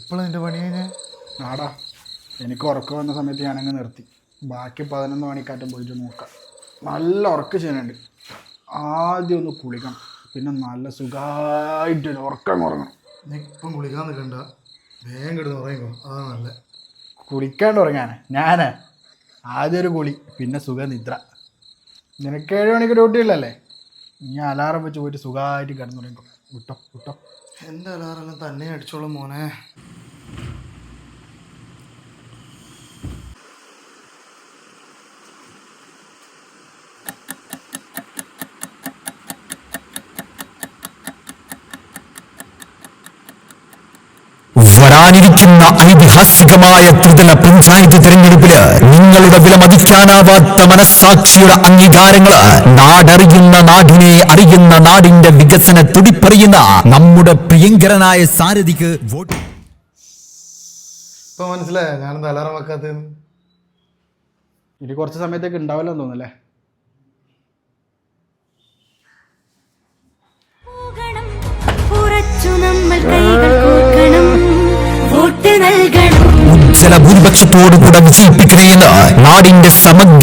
ഇപ്പോഴും എൻ്റെ പണി കഴിഞ്ഞാൽ ആടാ എനിക്ക് ഉറക്കം വന്ന സമയത്ത് ഞാനങ്ങ് നിർത്തി. ബാക്കി 11 മണിക്കാറ്റം പോയിട്ട് നോക്കാം. നല്ല ഉറക്കം ചെയ്യാനുണ്ട്. ആദ്യം ഒന്ന് കുളിക്കണം, പിന്നെ നല്ല സുഖമായിട്ട് ഉറക്കം ഉറങ്ങണം. ഞാൻ ഇപ്പം കുളിക്കാൻ നിൽക്കണ്ട, വേഗം കിടന്ന് ഉറങ്ങിക്കോ, അതാണ് നല്ല. കുളിക്കാണ്ട് ഉറങ്ങാനേ ഞാനേ? ആദ്യം ഒരു കുളി, പിന്നെ സുഖനിദ്ര. നിനക്ക് 7 മണിക്ക് ഡ്യൂട്ടി ഇല്ലല്ലേ? നീ അലാറം വെച്ച് പോയിട്ട് സുഖമായിട്ട് കിടന്നുറങ്ങിക്കോ. വിട്ടോ വിട്ടോ. എൻ്റെ അലാറെല്ലാം തന്നെ അടിച്ചോളും മോനെ. വരാനിരിക്കുന്ന ഐതിഹാസികമായ ത്രിതല പഞ്ചായത്ത് തിരഞ്ഞെടുപ്പില് നിങ്ങളുടെ വിലമതിക്കാനാവാത്ത മനസ്സാക്ഷിയുടെ അംഗീകാരങ്ങള് നാടറിയുന്ന നാടിനെ അറിയുന്ന നാടിന്റെ വികസന തുടിപ്പറിയുന്ന നമ്മുടെ പ്രിയങ്കരനായ സാരഥിക്ക് വോട്ട്. ഇപ്പം മനസ്സിലായോ ഞാനെന്താ അലാറം വെക്കാത്തതെന്ന്? ഇനി കുറച്ച് സമയത്തേക്ക് ഉണ്ടാവില്ലെന്ന് തോന്നുന്നല്ലേ? ഉജ്ജ്വല ഭൂരിപക്ഷത്തോടുകൂടെ വിജയിപ്പിക്കുകയെന്ന് നാടിന്റെ സമഗ്ര